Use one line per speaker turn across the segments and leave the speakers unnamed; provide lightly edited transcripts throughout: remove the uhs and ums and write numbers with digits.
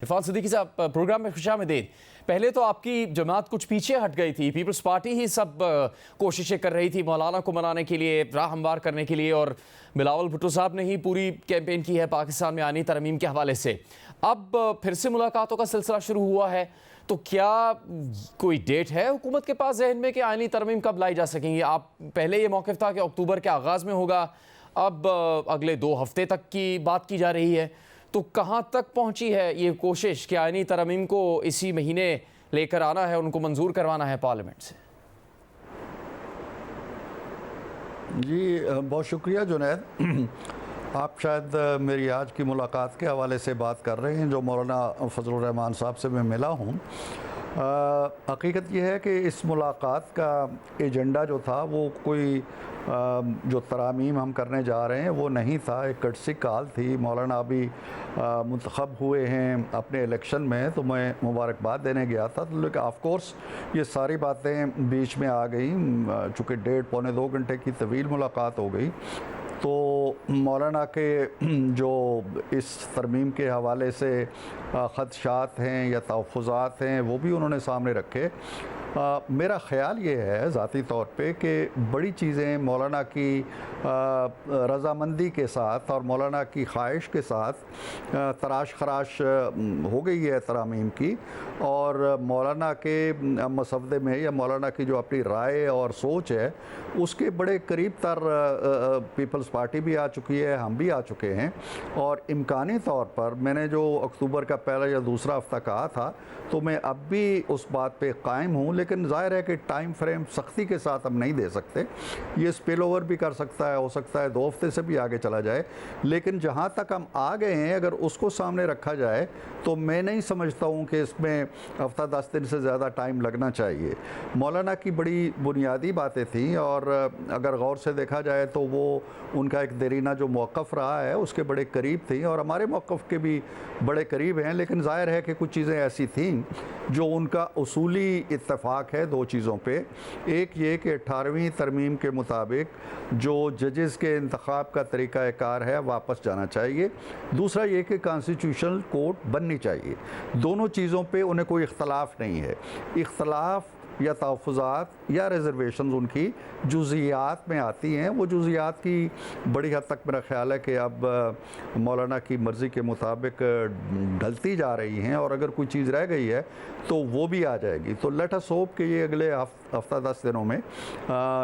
इरफान सिद्दीकी साहब, प्रोग्राम में खुशामदीद। पहले तो आपकी जमात कुछ पीछे हट गई थी, पीपल्स पार्टी ही सब कोशिशें कर रही थी मौलाना को मनाने के लिए, राह हमवार करने के लिए, और बिलावल भुट्टो साहब ने ही पूरी कैंपेन की है पाकिस्तान में आनी तरमीम के हवाले से। अब फिर से मुलाकातों का सिलसिला शुरू हुआ है, तो क्या कोई डेट है हुकूमत के पास जहन में कि आइनी तरमीम कब लाई जा सकेंगी? आप पहले ये मौक़िफ़ था कि अक्टूबर के आगाज़ में होगा, अब अगले 2 हफ्ते तक की बात की जा रही है, तो कहाँ तक पहुंची है ये कोशिश कि आइनी तरमीम को इसी महीने लेकर आना है, उनको मंजूर करवाना है पार्लियामेंट से?
जी बहुत शुक्रिया जुनैद। आप शायद मेरी आज की मुलाकात के हवाले से बात कर रहे हैं जो मौलाना फजलुर रहमान साहब से मैं मिला हूँ। हकीकत यह है कि इस मुलाकात का एजेंडा जो था वो कोई जो तरामीम हम करने जा रहे हैं वो नहीं था, एक कटसी कॉल थी। मौलाना अभी मुंतखब हुए हैं अपने इलेक्शन में, तो मैं मुबारकबाद देने गया था, तो लेकिन ऑफ कोर्स ये सारी बातें बीच में आ गई। चूँकि 1.5-2 घंटे की तवील मुलाकात हो गई, तो मौलाना के जो इस तरमीम के हवाले से ख़दशात हैं या तहफ़्फ़ुज़ात हैं वो भी उन्होंने सामने रखे। मेरा ख़्याल ये है ज़ाती तौर पे कि बड़ी चीज़ें मौलाना की रज़ामंदी के साथ और मौलाना की ख्वाहिश के साथ तराश खराश हो गई है तरामीम की, और मौलाना के मसवदे में या मौलाना की जो अपनी राय और सोच है उसके बड़े करीब तर पीपल्स पार्टी भी आ चुकी है, हम भी आ चुके हैं। और इम्कानी तौर पर मैंने जो अक्टूबर का पहला या दूसरा हफ्ता कहा था, तो मैं अब भी उस बात पे कायम हूँ, लेकिन ज़ाहिर है कि टाइम फ्रेम सख्ती के साथ हम नहीं दे सकते। ये स्पिल ओवर भी कर सकता है, हो सकता है 2 हफ्ते से भी आगे चला जाए, लेकिन जहाँ तक हम आ गए हैं अगर उसको सामने रखा जाए तो मैं नहीं समझता हूँ कि इसमें हफ्ता 10 दिन से ज़्यादा टाइम लगना चाहिए। मौलाना की बड़ी बुनियादी बातें थीं, और अगर गौर से देखा जाए तो वो उनका एक देरीना जो मौक़िफ़ रहा है उसके बड़े करीब थी, और हमारे मौक़िफ़ के भी बड़े करीब हैं। लेकिन ज़ाहिर है कि कुछ चीज़ें ऐसी थीं जो उनका उसूली इत्तेफाक है 2 चीज़ों पे। एक ये कि 18वीं तरमीम के मुताबिक जो जजेस के इंतखाब का तरीक़ाकार है वापस जाना चाहिए। दूसरा ये कि कॉन्स्टिट्यूशनल कोर्ट बननी चाहिए। दोनों चीज़ों पे उन्हें कोई इख्तलाफ नहीं है। इख्तलाफ या तहफ़्फ़ुज़ात या रिज़र्वेशंस उनकी जुज़ियात में आती हैं। वो जुज़ियात की बड़ी हद तक मेरा ख़्याल है कि अब मौलाना की मर्ज़ी के मुताबिक ढलती जा रही हैं, और अगर कोई चीज़ रह गई है तो वो भी आ जाएगी। तो लेट अस होप कि ये अगले हफ्ता 10 दिनों में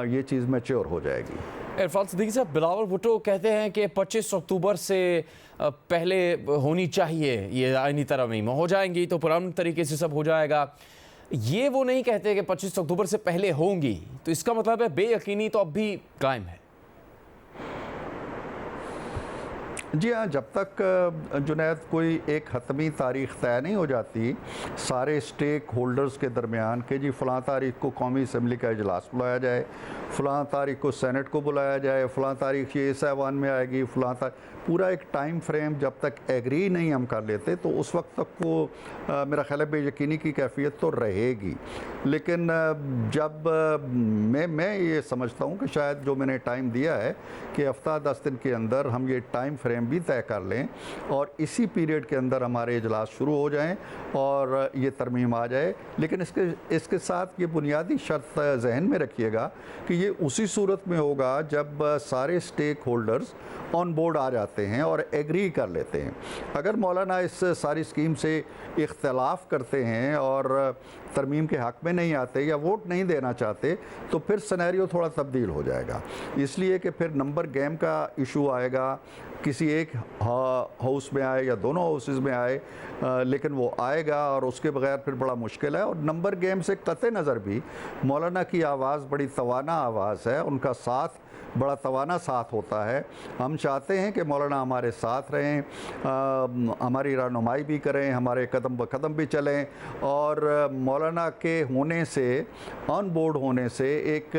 ये चीज़ मैच्योर हो जाएगी।
इरफान सिद्दीकी साहब, बिलावल भुट्टो कहते हैं कि 25 अक्टूबर से पहले होनी चाहिए ये आइनी तरमीम, हो जाएंगी तो पुराने तरीके से सब हो जाएगा। ये वो नहीं कहते कि 25 अक्टूबर से पहले होंगी, तो इसका मतलब है बेयकीनी तो अब भी कायम है।
जी हाँ, जब तक जुनैद कोई एक हतमी तारीख़ तय नहीं हो जाती सारे स्टेक होल्डर्स के दरमियान कि जी फ़लाँ तारीख़ को कौमी असम्बली का इजलास बुलाया जाए, फ़लाँ तारीख़ को सेनेट को बुलाया जाए, फ़लाँ तारीख़ ये इस ऐवान में आएगी, फ़लाँ तारीख़, पूरा एक टाइम फ्रेम जब तक एग्री नहीं हम कर लेते तो उस वक्त तक वो मेरा ख़्याल है बेयकीनी की कैफियत तो रहेगी। लेकिन जब मैं ये समझता हूँ कि शायद जो मैंने टाइम दिया है कि हफ्ता 10 दिन के अंदर हम ये टाइम फ्रेम भी तय कर लें, और इसी पीरियड के अंदर हमारे इजलास शुरू हो जाएं और ये तरमीम आ जाए। लेकिन इसके साथ ये बुनियादी शर्त जहन में रखिएगा कि ये उसी सूरत में होगा जब सारे स्टेक होल्डर्स ऑन बोर्ड आ जाते हैं और एग्री कर लेते हैं। अगर मौलाना इस सारी स्कीम से इख्तलाफ करते हैं और तरमीम के हक़ में नहीं आते या वोट नहीं देना चाहते, तो फिर सिनेरियो थोड़ा तब्दील हो जाएगा। इसलिए कि फिर नंबर गेम का इशू आएगा, किसी एक हाउस में आए या दोनों हाउसेस में आए, लेकिन वो आएगा और उसके बगैर फिर बड़ा मुश्किल है। और नंबर गेम से कतई नज़र भी मौलाना की आवाज़ बड़ी तवाना आवाज़ है, उनका साथ बड़ा तवाना साथ होता है। हम चाहते हैं कि मौलाना हमारे साथ रहें, हमारी रहनुमाई भी करें, हमारे कदम ब कदम भी चलें, और मौलाना के होने से, ऑन बोर्ड होने से एक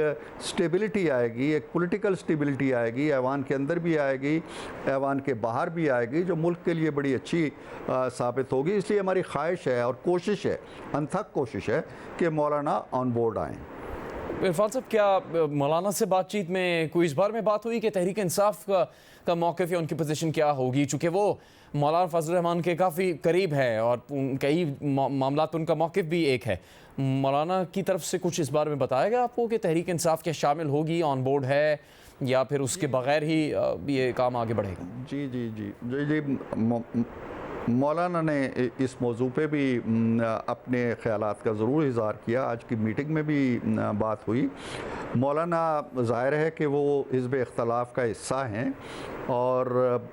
स्टेबिलिटी आएगी, एक पॉलिटिकल स्टेबिलिटी आएगी, ऐवान के अंदर भी आएगी, ऐवान के बाहर भी आएगी, जो मुल्क के लिए बड़ी अच्छी साबित होगी। इसलिए हमारी ख्वाहिश है और कोशिश है, अनथक कोशिश है कि मौलाना ऑन बोर्ड आएँ।
इरफान साहब, क्या मौलाना से बातचीत में कोई इस बार में बात हुई कि तहरीक इंसाफ का मौक़िफ़ या उनकी पोजीशन क्या होगी? चूँकि वो मौलाना फजल रहमान के काफ़ी करीब है और कई मामला तो उनका मौक़िफ़ भी एक है। मौलाना की तरफ से कुछ इस बारे में बताया गया आपको कि तहरीक इंसाफ क्या शामिल होगी, ऑन बोर्ड है, या फिर उसके बगैर ही ये काम आगे बढ़ेगा?
जी जी जी जी जी मौलाना ने इस मौजू पे भी अपने ख़यालात का ज़रूर इज़हार किया। आज की मीटिंग में भी बात हुई। मौलाना ज़ाहिर है कि वो हिज़्ब इख्तलाफ का हिस्सा हैं और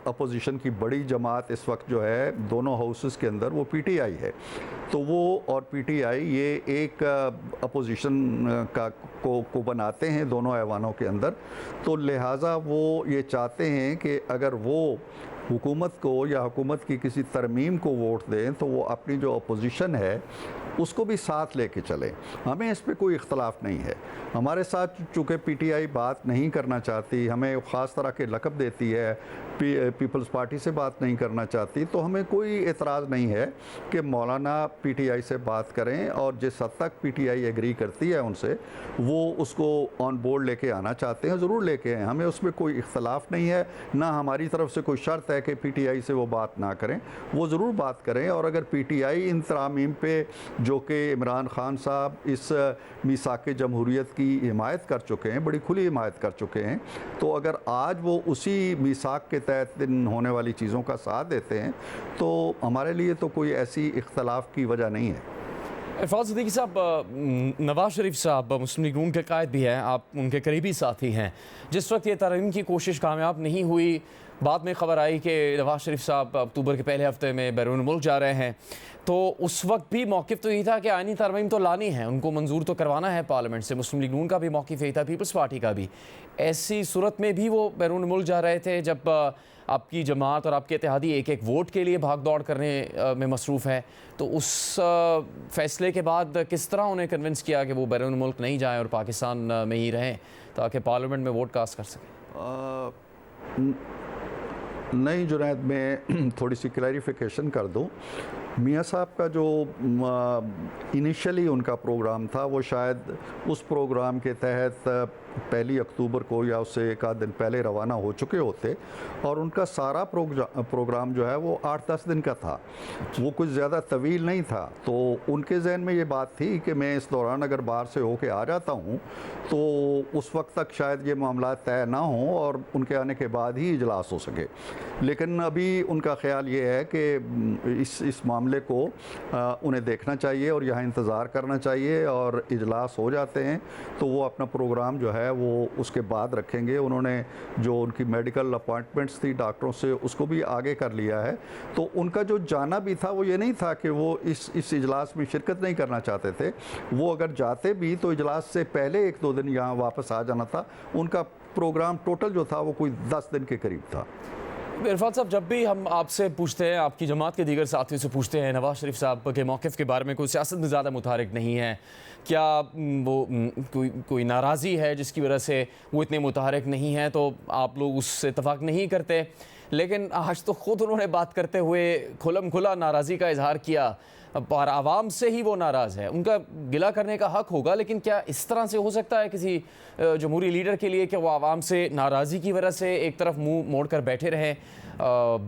अपोजिशन की बड़ी जमात इस वक्त जो है दोनों हाउसेस के अंदर वो पीटीआई है। तो वो और पीटीआई ये एक अपोजिशन को बनाते हैं दोनों ऐवानों के अंदर। तो लिहाजा वो ये चाहते हैं कि अगर वो हुकूमत को या हुकूमत की किसी तरमीम को वोट दें तो वो अपनी जो अपोजिशन है उसको भी साथ लेके चलें। हमें इस पे कोई इख्तलाफ नहीं है। हमारे साथ चूँकि पीटीआई बात नहीं करना चाहती, हमें ख़ास तरह के लक़ब देती है, पीपल्स पार्टी से बात नहीं करना चाहती, तो हमें कोई एतराज़ नहीं है कि मौलाना पीटीआई से बात करें और जिस हद तक पीटीआई एग्री करती है उनसे, वो उसको ऑन बोर्ड लेके आना चाहते हैं, ज़रूर लेके आएँ। हमें उसमें कोई इख्तलाफ नहीं है, ना हमारी तरफ से कोई शर्त है कि पीटीआई से वो बात ना करें, वो ज़रूर बात करें। और अगर पीटीआई इन तरामीम पे जो कि इमरान खान साहब इस मीसाक जमहूरियत की हिमायत कर चुके हैं, बड़ी खुली हिमायत कर चुके हैं, तो अगर आज वो उसी मीसाक के तहत होने वाली चीज़ों का साथ देते हैं तो हमारे लिए तो कोई ऐसी इख्तलाफ की वजह नहीं है।
इरफान सिद्दीकी साहब, नवाज शरीफ साहब मुस्लिम लीग नून के कायद भी हैं, आप उनके करीबी साथी हैं। जिस वक्त ये तरमीम की कोशिश कामयाब नहीं हुई, बाद में ख़बर आई कि नवाज शरीफ साहब अक्टूबर के पहले हफ्ते में बैरून मुल्क जा रहे हैं, तो उस वक्त भी मौक़िफ़ तो यही था कि आईनी तरमीम तो लानी है, उनको मंजूर तो करवाना है पार्लियामेंट से। मुस्लिम लीग नून का भी मौक़िफ़ यही था, पीपल्स पार्टी का भी। ऐसी सूरत में भी वो बैरून मुल्क जा रहे थे जब आपकी जमात और आपके इत्तेहादी एक एक वोट के लिए भाग दौड़ करने में मसरूफ़ है। तो उस फ़ैसले के बाद किस तरह उन्हें कन्विंस किया कि वो बैरून मुल्क नहीं जाएँ और पाकिस्तान में ही रहें ताकि पार्लियामेंट में वोट कास्ट कर सकें?
नहीं जुनैद, मैं थोड़ी सी क्लैरिफिकेशन कर दूं। मियाँ साहब का जो इनिशियली उनका प्रोग्राम था वो शायद उस प्रोग्राम के तहत 1 अक्टूबर को या उससे एक आध दिन पहले रवाना हो चुके होते और उनका सारा प्रोग्राम जो है वो 8-10 दिन का था, वो कुछ ज़्यादा तवील नहीं था। तो उनके जहन में ये बात थी कि मैं इस दौरान अगर बाहर से होके आ जाता हूँ तो उस वक्त तक शायद ये मामला तय ना हो और उनके आने के बाद ही इजलास हो सके। लेकिन अभी उनका ख्याल ये है कि इस मामले को उन्हें देखना चाहिए और यहाँ इंतज़ार करना चाहिए, और इजलास हो जाते हैं तो वो अपना प्रोग्राम जो है वो उसके बाद रखेंगे। उन्होंने जो उनकी मेडिकल अपॉइंटमेंट्स थी डॉक्टरों से, उसको भी आगे कर लिया है। तो उनका जो जाना भी था वो ये नहीं था कि वो इस इजलास में शिरकत नहीं करना चाहते थे। वो अगर जाते भी तो इजलास से पहले 1-2 दिन यहाँ वापस आ जाना था। उनका प्रोग्राम टोटल जो था वो कोई 10 दिन के करीब था।
इरफान साहब, जब भी हम आपसे पूछते हैं, आपकी जमात के दीगर साथियों से पूछते हैं नवाज शरीफ साहब के मौक़िफ़ के बारे में, कोई सियासत में ज़्यादा मुतारिक नहीं है, क्या वो कोई नाराज़ी है जिसकी वजह से वो इतने मुतारिक नहीं हैं, तो आप लोग उससे इत्तफ़ाक़ नहीं करते? लेकिन आज तो ख़ुद उन्होंने बात करते हुए खुलम खुला नाराज़ी का इजहार किया, और आवाम से ही वो नाराज़ है। उनका गिला करने का हक़ होगा, लेकिन क्या इस तरह से हो सकता है किसी जमहूरी लीडर के लिए कि वो आवाम से नाराज़ी की वजह से एक तरफ मुंह मोड़ कर बैठे रहें?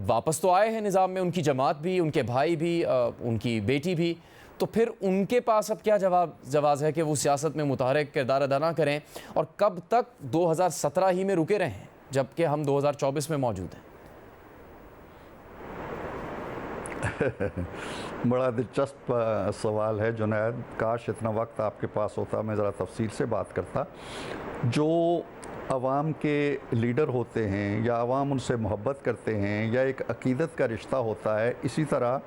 वापस तो आए हैं निज़ाम में, उनकी जमात भी, उनके भाई भी, उनकी बेटी भी, तो फिर उनके पास अब क्या जवाज़ है कि वो सियासत में मुतहरिक किरदार अदा ना करें? और कब तक 2017 ही में रुके रहें जबकि हम 2024 में मौजूद हैं?
बड़ा दिलचस्प सवाल है जुनैद। काश इतना वक्त आपके पास होता, मैं ज़रा तफसील से बात करता। जो अवाम के लीडर होते हैं या अवाम उनसे मोहब्बत करते हैं या एक अकीदत का रिश्ता होता है, इसी तरह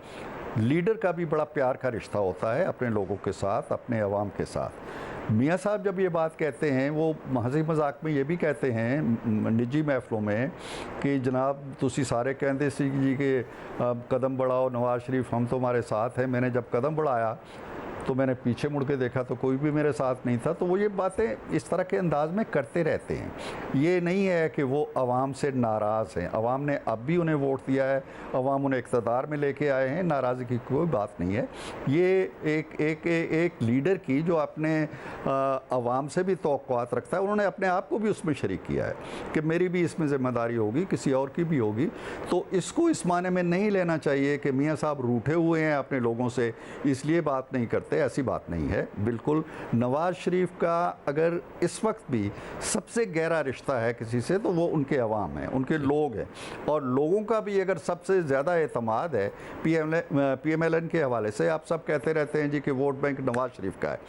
लीडर का भी बड़ा प्यार का रिश्ता होता है अपने लोगों के साथ, अपने अवाम के साथ। मियाँ साहब जब ये बात कहते हैं, वो हंसी मजाक में ये भी कहते हैं निजी महफलों में कि जनाब तुसी सारे कहते सी जी के कदम बढ़ाओ नवाज शरीफ, हम तुम्हारे साथ हैं। मैंने जब कदम बढ़ाया तो मैंने पीछे मुड़ के देखा तो कोई भी मेरे साथ नहीं था। तो वो ये बातें इस तरह के अंदाज में करते रहते हैं। ये नहीं है कि वो अवाम से नाराज़ हैं, अवाम ने अब भी उन्हें वोट दिया है, अवाम उन्हें इक़्तिदार में लेके आए हैं, नाराज़गी की कोई बात नहीं है। ये एक लीडर की जो अपने अवाम से भी तवक्कुआत रखता है, उन्होंने अपने आप को भी उसमें शरीक किया है कि मेरी भी इसमें ज़िम्मेदारी होगी, किसी और की भी होगी। तो इसको इस माने में नहीं लेना चाहिए कि मियाँ साहब रूठे हुए हैं अपने लोगों से इसलिए बात नहीं करते, ऐसी बात नहीं है। बिल्कुल नवाज़ शरीफ का अगर इस वक्त भी सबसे गहरा रिश्ता है किसी से तो वो उनके अवाम हैं, उनके लोग हैं। और लोगों का भी अगर सबसे ज़्यादा एतमाद है PMLN के हवाले से, आप सब कहते रहते हैं जी कि वोट बैंक नवाज़ शरीफ का है,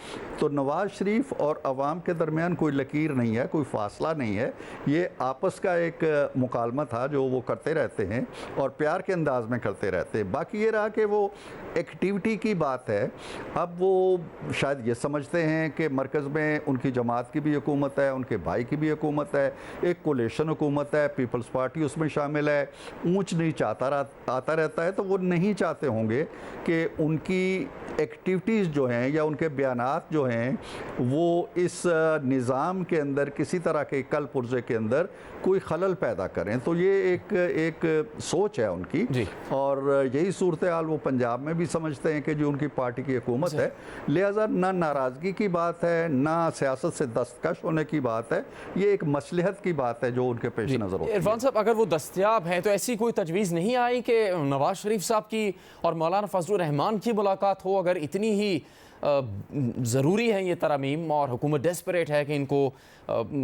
तो नवाज़ शरीफ और अवाम के दरमियान कोई लकीर नहीं है, कोई फासला नहीं है। ये आपस का एक मुकालमा था जो वो करते रहते हैं और प्यार के अंदाज में करते रहते हैं। बाकी ये रहा कि वो एक्टिविटी की बात है, अब वो शायद ये समझते हैं कि मरकज़ में उनकी जमात की भी हुकूमत है, उनके भाई की भी हुकूमत है, एक कोलेशन हुकूमत है, पीपल्स पार्टी उसमें शामिल है, ऊंच नीच आता रहता है। तो वो नहीं चाहते होंगे कि उनकी एक्टिविटीज़ जो हैं या उनके बयानात जो हैं वो इस निज़ाम के अंदर किसी तरह के कल पुर्जे के अंदर कोई खलल पैदा करें। तो ये एक सोच है उनकी और यही सूरत हाल वो पंजाब में भी समझते हैं कि जो उनकी पार्टी की हुकूमत है, लिहाजा ना नाराज़गी की बात है ना सियासत से दस्तकश होने की बात है, ये एक मसलहत की बात है जो उनके पेश नज़र होती है। इरफान
साहब, अगर वो दस्तयाब हैं तो ऐसी कोई तजवीज़ नहीं आई कि नवाज़ शरीफ साहब की और मौलाना फजलुर रहमान की मुलाकात हो? अगर इतनी ही ज़रूरी है ये तरमीम और हुकूमत डेस्परेट है कि इनको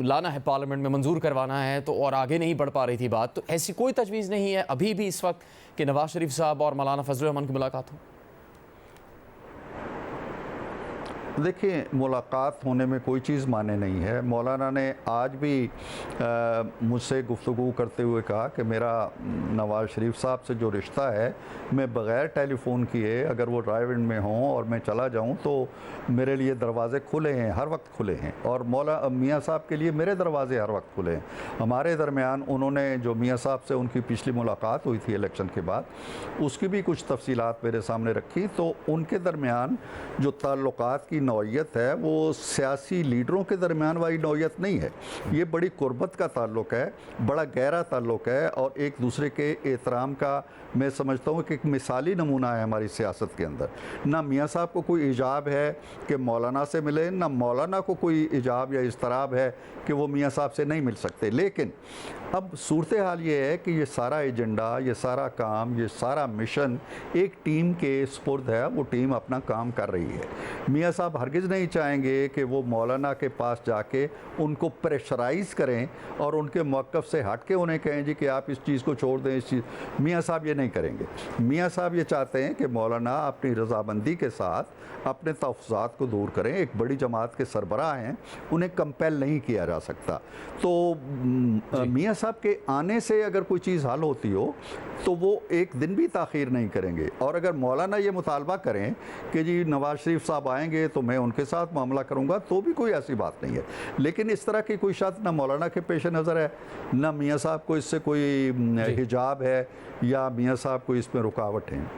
लाना है, पार्लियामेंट में मंजूर करवाना है, तो और आगे नहीं बढ़ पा रही थी बात, तो ऐसी कोई तजवीज़ नहीं है अभी भी इस वक्त कि नवाज़ शरीफ साहब और मौलाना फजलुर रहमान की मुलाकात हो?
देखिए, मुलाकात होने में कोई चीज़ माने नहीं है। मौलाना ने आज भी मुझसे गुफ्तगू करते हुए कहा कि मेरा नवाज़ शरीफ साहब से जो रिश्ता है, मैं बग़ैर टेलीफ़ोन किए अगर वो ड्राइविंग में हों और मैं चला जाऊं तो मेरे लिए दरवाज़े खुले हैं, हर वक्त खुले हैं, और मियाँ साहब के लिए मेरे दरवाज़े हर वक्त खुले हैं। हमारे दरमियान उन्होंने जो मियाँ साहब से उनकी पिछली मुलाकात हुई थी इलेक्शन के बाद, उसकी भी कुछ तफसीलात मेरे सामने रखी। तो उनके दरमियान जो ताल्लुकात की नौयत है वो सियासी लीडरों के दरमियान वाली नौयत नहीं है, ये बड़ी कुर्बत का ताल्लुक है, बड़ा गहरा ताल्लुक है और एक दूसरे के एहतराम का मैं समझता हूँ कि एक मिसाली नमूना है हमारी सियासत के अंदर। ना मियाँ साहब को कोई इजाब है कि मौलाना से मिले, ना मौलाना को कोई इजाब या इस्तराब है कि वो मियाँ साहब से नहीं मिल सकते। लेकिन अब सूरत हाल ये है कि ये सारा एजेंडा, ये सारा काम, ये सारा मिशन एक टीम के सुपुर्द है, वो टीम अपना काम कर रही है। मियाँ साहब हरगिज़ नहीं चाहेंगे कि वो मौलाना के पास जाके उनको प्रेशराइज़ करें और उनके मौक़िफ़ से हट के उन्हें कहें जी कि आप इस चीज़ को छोड़ दें, इस चीज़। मियाँ साहब ये नहीं करेंगे। मियाँ साहब ये चाहते हैं कि मौलाना अपनी रज़ामंदी के साथ अपने तहफ़्फ़ुज़ात को दूर करें। एक बड़ी जमात के सरबराह हैं, उन्हें कंपेल नहीं किया जा सकता। तो मियाँ साहब के आने से अगर कोई चीज़ हल होती हो तो वो एक दिन भी ताख़ीर नहीं करेंगे। और अगर मौलाना ये मुतालबा करें कि जी नवाज़ शरीफ साहब आएंगे तो मैं उनके साथ मामला करूंगा, तो भी कोई ऐसी बात नहीं है। लेकिन इस तरह की कोई शर्त ना मौलाना के पेश नज़र है, ना मियाँ साहब को इससे कोई हिजाब है या मियाँ साहब को इसमें रुकावट है।